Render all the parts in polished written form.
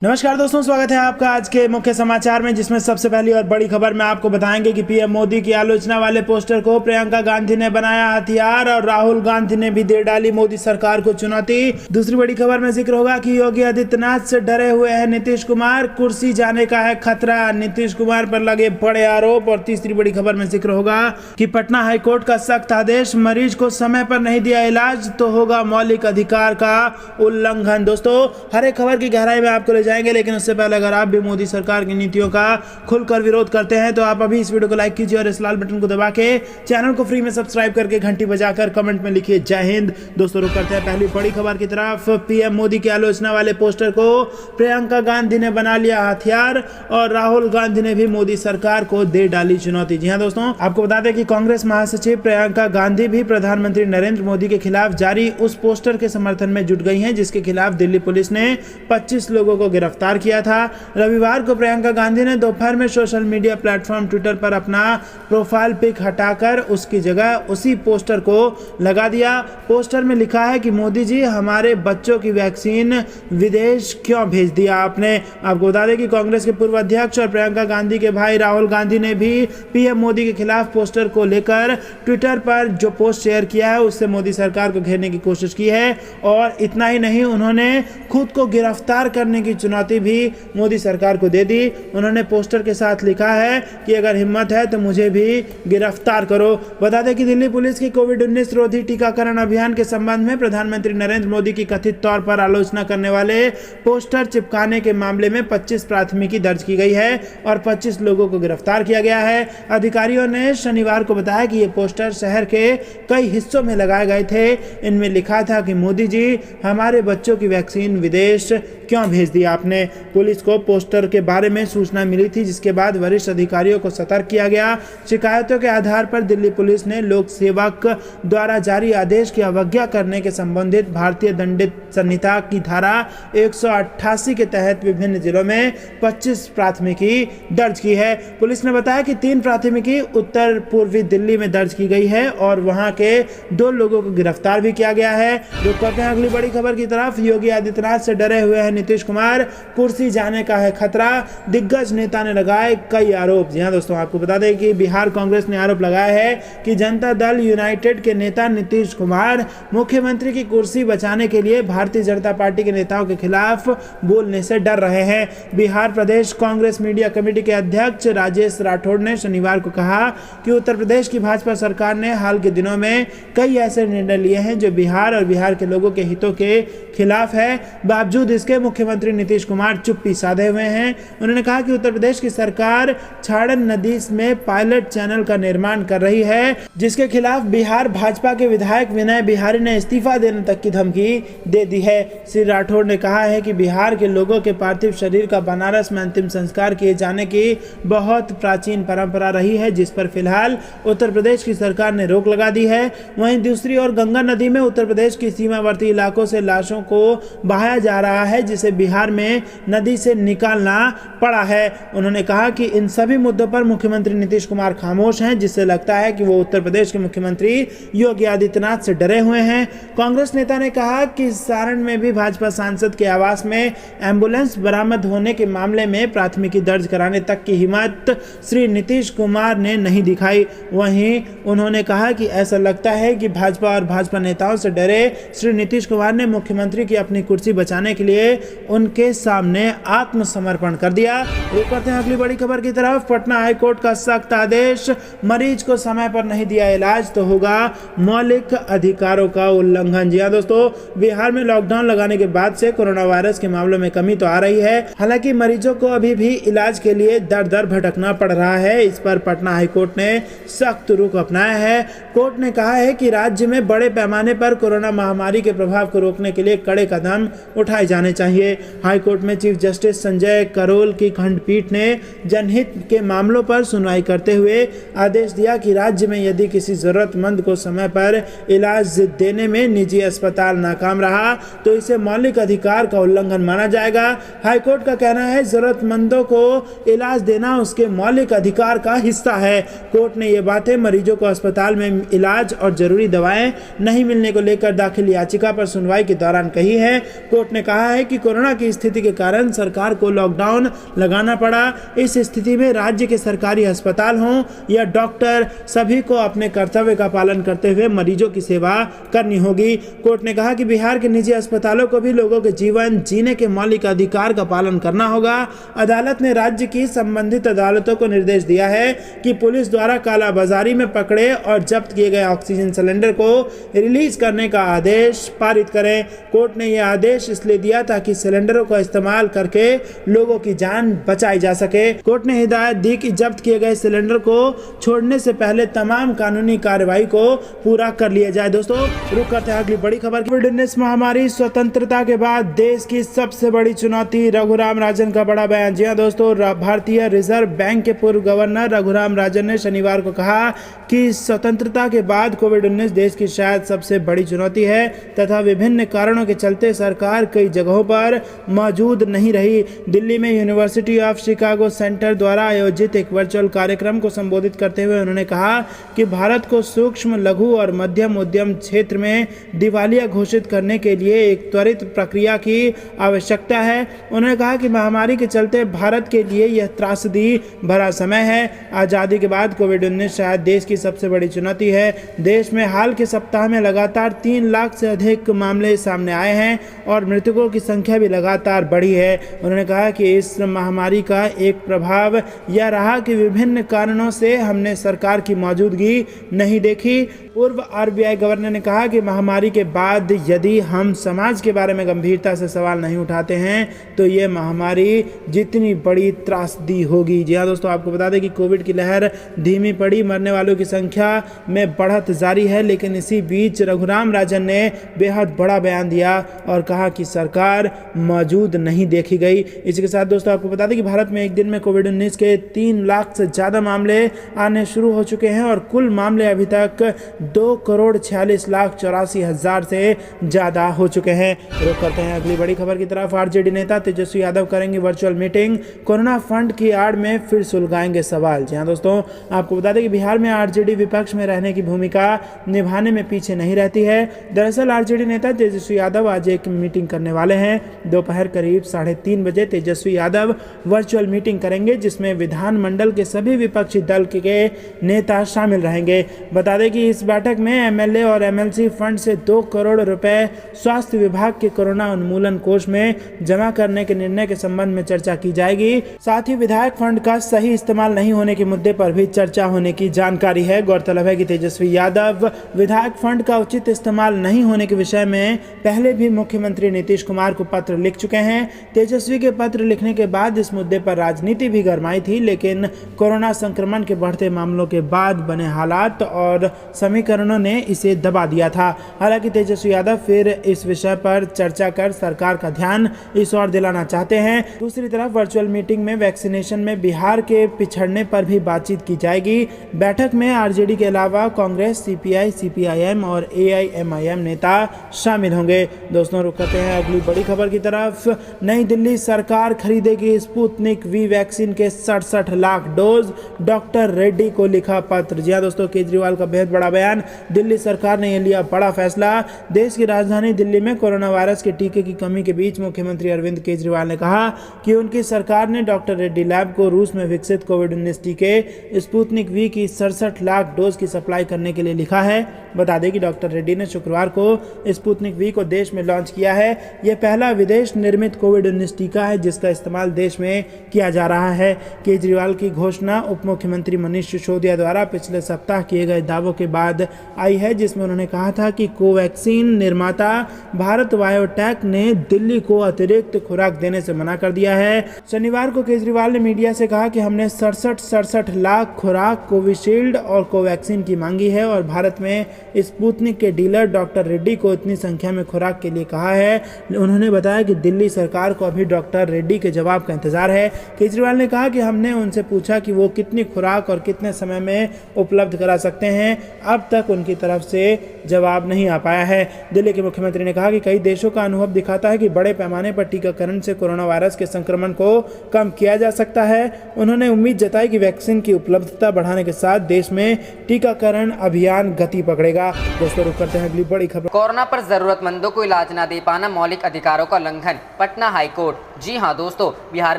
नमस्कार दोस्तों, स्वागत है आपका आज के मुख्य समाचार में, जिसमें सबसे पहली और बड़ी खबर में आपको बताएंगे कि पीएम मोदी की आलोचना वाले पोस्टर को प्रियंका गांधी ने बनाया हथियार और राहुल गांधी ने भी दे डाली मोदी सरकार को चुनौती। दूसरी बड़ी खबर में जिक्र होगा कि योगी आदित्यनाथ से डरे हुए हैं नीतीश कुमार, कुर्सी जाने का है खतरा, नीतीश कुमार पर लगे बड़े आरोप। और तीसरी बड़ी खबर में जिक्र होगा कि पटना हाईकोर्ट का सख्त आदेश, मरीज को समय पर नहीं दिया इलाज तो होगा मौलिक अधिकार का उल्लंघन। दोस्तों, हर एक खबर की गहराई में आपको जाएंगे, लेकिन उससे पहले अगर आप भी मोदी सरकार की नीतियों का खुलकर विरोध करते हैं तो आप अभी इस वीडियो को लाइक कीजिए और इस लाल बटन को दबा के चैनल को फ्री में सब्सक्राइब करके घंटी बजाकर कमेंट में लिखिए जय हिंद। दोस्तों, रुक करते हैं पहली बड़ी खबर की तरफ। पीएम मोदी की आलोचना वाले पोस्टर को प्रियंका गांधी ने बना लिया हथियार और राहुल गांधी ने भी मोदी सरकार को दे डाली चुनौती। जी हां दोस्तों, आपको बता दें कि कांग्रेस महासचिव प्रियंका गांधी भी प्रधानमंत्री नरेंद्र मोदी के खिलाफ जारी उस पोस्टर के समर्थन में जुट गई हैं जिसके खिलाफ दिल्ली पुलिस ने 25 लोगों को गिरफ्तार किया था। रविवार को प्रियंका गांधी ने दोपहर में सोशल मीडिया प्लेटफॉर्म ट्विटर पर अपना प्रोफाइल पिक हटाकर उसकी जगह उसी पोस्टर को लगा दिया। पोस्टर में लिखा है कि मोदी जी, हमारे बच्चों की वैक्सीन विदेश क्यों भेज दिया आपने। आपको बता दें कि कांग्रेस के पूर्व अध्यक्ष और प्रियंका गांधी के भाई राहुल गांधी ने भी पीएम मोदी के खिलाफ पोस्टर को लेकर ट्विटर पर जो पोस्ट शेयर किया है उससे मोदी सरकार को घेरने की कोशिश की है। और इतना ही नहीं, उन्होंने खुद को गिरफ्तार करने की चुनौती भी मोदी सरकार को दे दी। उन्होंने पोस्टर के साथ लिखा है कि अगर हिम्मत है तो मुझे भी गिरफ्तार करो। बता दें कि दिल्ली पुलिस की कोविड-19 रोधी टीकाकरण अभियान के संबंध में प्रधानमंत्री नरेंद्र मोदी की कथित तौर पर आलोचना करने वाले पोस्टर चिपकाने के मामले में 25 प्राथमिकी दर्ज की गई है और 25 लोगों को गिरफ्तार किया गया है। अधिकारियों ने शनिवार को बताया कि ये पोस्टर शहर के कई हिस्सों में लगाए गए थे। इनमें लिखा था कि मोदी जी, हमारे बच्चों की वैक्सीन विदेश क्यों भेज दिया आपने। पुलिस को पोस्टर के बारे में सूचना मिली थी, जिसके बाद वरिष्ठ अधिकारियों को सतर्क किया गया। शिकायतों के आधार पर दिल्ली पुलिस ने लोक सेवक द्वारा जारी आदेश की अवज्ञा करने के संबंधित भारतीय दंडित संहिता की धारा 188 के तहत विभिन्न जिलों में 25 प्राथमिकी दर्ज की है। पुलिस ने बताया कि 3 प्राथमिकी उत्तर पूर्वी दिल्ली में दर्ज की गई है और वहां के 2 लोगों को गिरफ्तार भी किया गया है। रुक करते हैं अगली बड़ी खबर की तरफ। योगी आदित्यनाथ से डरे हुए हैं नीतीश कुमार, कुर्सी जाने का है खतरा, दिग्गज नेता ने लगाए कई आरोप। जी हां दोस्तों, आपको बता दें कि बिहार कांग्रेस ने आरोप लगाया है कि जनता दल यूनाइटेड के नेता नीतीश कुमार मुख्यमंत्री की कुर्सी बचाने के लिए भारतीय जनता पार्टी के नेताओं के खिलाफ बोलने से डर रहे हैं। बिहार प्रदेश कांग्रेस मीडिया कमेटी के अध्यक्ष राजेश राठौड़ ने शनिवार को कहा कि उत्तर प्रदेश की भाजपा सरकार ने हाल के दिनों में कई ऐसे निर्णय लिए हैं जो बिहार और बिहार के लोगों के हितों के खिलाफ है। बावजूद इसके मुख्यमंत्री नीतीश कुमार चुप्पी साधे हुए हैं। उन्होंने कहा कि उत्तर प्रदेश की सरकार छाड़न नदी में पायलट चैनल का निर्माण कर रही है, जिसके खिलाफ बिहार भाजपा के विधायक विनय बिहारी ने इस्तीफा देने तक की धमकी दे दी है। श्री राठौड़ ने कहा है कि बिहार के लोगों के पार्थिव शरीर का बनारस में अंतिम संस्कार किए जाने की बहुत प्राचीन परंपरा रही है, जिस पर फिलहाल उत्तर प्रदेश की सरकार ने रोक लगा दी है। वहीं दूसरी ओर गंगा नदी में उत्तर प्रदेश की सीमावर्ती इलाकों से लाशों को बहाया जा रहा है, जिसे बिहार में नदी से निकालना पड़ा है। उन्होंने कहा कि इन सभी मुद्दों पर मुख्यमंत्री नीतीश कुमार खामोश हैं, जिससे लगता है कि वो उत्तर प्रदेश के मुख्यमंत्री योगी आदित्यनाथ से डरे हुए हैं। कांग्रेस नेता ने कहा कि सारण में भी भाजपा सांसद के आवास में एम्बुलेंस बरामद होने के मामले में प्राथमिकी दर्ज कराने तक की हिम्मत श्री नीतीश कुमार ने नहीं दिखाई। वहीं उन्होंने कहा कि ऐसा लगता है कि भाजपा और भाजपा नेताओं से डरे श्री नीतीश कुमार ने मुख्यमंत्री की अपनी कुर्सी बचाने के लिए उनके सामने आत्मसमर्पण कर दिया। रुक करते हैं अगली बड़ी खबर की तरफ। पटना हाईकोर्ट का सख्त आदेश, मरीज को समय पर नहीं दिया इलाज तो होगा मौलिक अधिकारों का उल्लंघन। जी हां दोस्तों, बिहार में लॉकडाउन लगाने के बाद से कोरोना वायरस के मामलों में कमी तो आ रही है। हालांकि मरीजों को अभी भी इलाज के लिए दर दर भटकना पड़ रहा है। इस पर पटना हाईकोर्ट ने सख्त रुख अपनाया है। कोर्ट ने कहा है कि राज्य में बड़े पैमाने पर कोरोना महामारी के प्रभाव को रोकने के लिए कड़े कदम उठाए जाने चाहिए। हाईकोर्ट में चीफ जस्टिस संजय करोल की खंडपीठ ने जनहित के मामलों पर सुनवाई करते हुए आदेश दिया कि राज्य में यदि किसी जरूरतमंद को समय पर इलाज देने में निजी अस्पताल नाकाम रहा तो इसे मौलिक अधिकार का उल्लंघन माना जाएगा। हाईकोर्ट का कहना है जरूरतमंदों को इलाज देना उसके मौलिक अधिकार का हिस्सा है। कोर्ट ने ये बातें मरीजों को अस्पताल में इलाज और जरूरी दवाएं नहीं मिलने को लेकर दाखिल याचिका पर सुनवाई के दौरान कही है। कोर्ट ने कहा है कि कोरोना की स्थिति स्थिति के कारण सरकार को लॉकडाउन लगाना पड़ा। इस स्थिति में राज्य के सरकारी अस्पताल हों या डॉक्टर, सभी को अपने कर्तव्य का पालन करते हुए मरीजों की सेवा करनी होगी। कोर्ट ने कहा कि बिहार के निजी अस्पतालों को भी लोगों के जीवन जीने के मौलिक अधिकार का पालन करना होगा। अदालत ने राज्य की संबंधित अदालतों को निर्देश दिया है कि पुलिस द्वारा कालाबाजारी में पकड़े और जब्त किए गए ऑक्सीजन सिलेंडर को रिलीज करने का आदेश पारित करें। कोर्ट ने यह आदेश इसलिए दिया ताकि सिलेंडरों का इस्तेमाल करके लोगों की जान बचाई जा सके। कोर्ट ने हिदायत दी कि जब्त किए गए सिलेंडर को छोड़ने से पहले तमाम कानूनी कार्रवाई को पूरा कर लिया जाए। दोस्तों रुक करते हैं अगली बड़ी खबर। कोविड-19 महामारी, स्वतंत्रता के बाद देश की सबसे बड़ी चुनौती, रघुराम राजन का बड़ा बयान। जी हाँ दोस्तों, भारतीय रिजर्व बैंक के पूर्व गवर्नर रघुराम राजन ने शनिवार को कहा कि स्वतंत्रता के बाद कोविड-19 देश की शायद सबसे बड़ी चुनौती है तथा विभिन्न कारणों के चलते सरकार कई जगहों पर मौजूद नहीं रही। दिल्ली में यूनिवर्सिटी ऑफ शिकागो सेंटर द्वारा आयोजित एक वर्चुअल कार्यक्रम को संबोधित करते हुए उन्होंने कहा कि भारत को सूक्ष्म, लघु और मध्यम उद्यम क्षेत्र में दिवालिया घोषित करने के लिए एक त्वरित प्रक्रिया की आवश्यकता है। उन्होंने कहा कि महामारी के चलते भारत के लिए यह त्रासदी भरा समय है। आज़ादी के बाद कोविड-19 शायद देश की सबसे बड़ी चुनौती है। देश में हाल के सप्ताह में लगातार 3 लाख से अधिक मामले सामने आए हैं और मृतकों की संख्या भी लगातार बढ़ी है। उन्होंने कहा कि इस महामारी का एक प्रभाव यह रहा कि विभिन्न कारणों से हमने सरकार की मौजूदगी नहीं देखी। पूर्व आरबीआई गवर्नर ने कहा कि महामारी के बाद यदि हम समाज के बारे में गंभीरता से सवाल नहीं उठाते हैं तो ये महामारी जितनी बड़ी त्रासदी होगी। जी हाँ दोस्तों, आपको बता दें कि कोविड की लहर धीमी पड़ी, मरने वालों की संख्या में बढ़त जारी है, लेकिन इसी बीच रघुराम राजन ने बेहद बड़ा बयान दिया और कहा कि सरकार मौजूद नहीं देखी गई। इसी के साथ दोस्तों आपको बता दें कि भारत में एक दिन में कोविड-19 के 3 लाख से ज़्यादा मामले आने शुरू हो चुके हैं और कुल मामले अभी तक 2,46,84,000 से ज़्यादा हो चुके हैं। रुक करते हैं अगली बड़ी खबर की तरफ। आरजेडी नेता तेजस्वी यादव करेंगे वर्चुअल मीटिंग, कोरोना फंड की आड़ में फिर सुलगाएंगे सवाल। जी हाँ दोस्तों, आपको बता दें कि बिहार में आरजेडी विपक्ष में रहने की भूमिका निभाने में पीछे नहीं रहती है। दरअसल आरजेडी नेता तेजस्वी यादव आज एक मीटिंग करने वाले हैं। दोपहर करीब 3:30 बजे तेजस्वी यादव वर्चुअल मीटिंग करेंगे जिसमें विधानमंडल के सभी विपक्षी दल के नेता शामिल रहेंगे। बता दें कि इस बैठक में एमएलए और एमएलसी फंड से 2 करोड़ रुपए स्वास्थ्य विभाग के कोरोना उन्मूलन कोष में जमा करने के निर्णय के संबंध में चर्चा की जाएगी। साथ ही विधायक फंड का सही इस्तेमाल नहीं होने के मुद्दे पर भी चर्चा होने की जानकारी है। गौरतलब है कि तेजस्वी यादव विधायक फंड का उचित इस्तेमाल नहीं होने के विषय में पहले भी मुख्यमंत्री नीतीश कुमार को पत्र लिख चुके हैं। तेजस्वी के पत्र लिखने के बाद इस मुद्दे पर राजनीति भी गरमाई थी, लेकिन कोरोना संक्रमण के बढ़ते मामलों के बाद बने हालात और समीकरणों ने इसे दबा दिया था। हालांकि तेजस्वी यादव फिर इस विषय पर चर्चा कर सरकार का ध्यान इस ओर दिलाना चाहते हैं। दूसरी तरफ वर्चुअल मीटिंग में वैक्सीनेशन में बिहार के पिछड़ने पर भी बातचीत की जाएगी। बैठक में आरजेडी के अलावा कांग्रेस, सीपीआई, सीपीआईएम और एआईएमआईएम नेता शामिल होंगे। दोस्तों रुक करते हैं अगली बड़ी खबर की तरफ। नई दिल्ली सरकार खरीदेगी स्पुतनिक वी वैक्सीन के 67 लाख डोज, डॉक्टर रेड्डी को लिखा पत्र। जी हाँ दोस्तों, केजरीवाल का बेहद बड़ा बयान। दिल्ली सरकार ने यह लिया बड़ा फैसला। देश की राजधानी दिल्ली में कोरोना वायरस के टीके की कमी के बीच मुख्यमंत्री अरविंद केजरीवाल ने कहा कि उनकी सरकार ने डॉक्टर रेड्डी लैब को रूस में विकसित कोविड-19 टीके स्पुतनिक वी की 67 लाख डोज की सप्लाई करने के लिए लिखा है। बता दें कि डॉक्टर रेड्डी ने शुक्रवार को स्पुतनिक वी को देश में लॉन्च किया है। यह पहला विदेश निर्मित कोविड-19 टीका है जिसका इस्तेमाल देश में किया जा रहा है। केजरीवाल की घोषणा उप मुख्यमंत्री मनीष सिसोदिया द्वारा पिछले सप्ताह किए गए दावों के बाद आई है, जिसमें उन्होंने कहा था कि कोवैक्सीन निर्माता भारत बायोटेक ने दिल्ली को अतिरिक्त खुराक देने से मना कर दिया है। शनिवार को केजरीवाल ने मीडिया से कहा कि हमने 67 लाख खुराक कोविशील्ड और कोवैक्सीन की मांगी है और भारत में स्पुतनिक के डीलर डॉक्टर रेड्डी को इतनी संख्या में खुराक के लिए कहा है। उन्होंने बताया कि दिल्ली सरकार को अभी डॉक्टर रेड्डी के जवाब का इंतजार है। केजरीवाल ने कहा कि हमने उनसे पूछा कि वो कितनी खुराक और कितने समय में उपलब्ध करा सकते हैं, अब तक उनकी तरफ से जवाब नहीं आ पाया है। दिल्ली के मुख्यमंत्री ने कहा कि कई देशों का अनुभव दिखाता है कि बड़े पैमाने पर टीकाकरण से कोरोना वायरस के संक्रमण को कम किया जा सकता है। उन्होंने उम्मीद जताई कि वैक्सीन की उपलब्धता बढ़ाने के साथ देश में टीकाकरण अभियान गति पकड़ेगा। दोस्तों रुक करते हैं अगली बड़ी खबर। कोरोना पर जरूरतमंदों को इलाज न दे पाना मौलिक अधिकारों का उल्लंघन, पटना हाईकोर्ट। जी हां दोस्तों, बिहार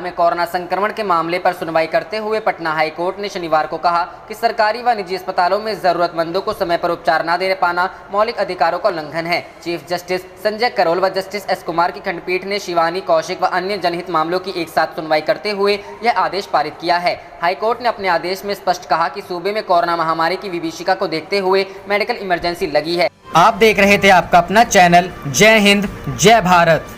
में कोरोना संक्रमण के मामले पर सुनवाई करते हुए पटना हाईकोर्ट ने शनिवार को कहा कि सरकारी व निजी अस्पतालों में जरूरतमंदों को समय पर उपचार न दे पाना मौलिक अधिकारों का उल्लंघन है। चीफ जस्टिस संजय करोल व जस्टिस एस कुमार की खंडपीठ ने शिवानी कौशिक व अन्य जनहित मामलों की एक साथ सुनवाई करते हुए यह आदेश पारित किया है। हाईकोर्ट ने अपने आदेश में स्पष्ट कहा कि सूबे में कोरोना महामारी की विभीषिका को देखते हुए मेडिकल इमरजेंसी लगी है। आप देख रहे थे आपका अपना चैनल जय हिंद जय भारत।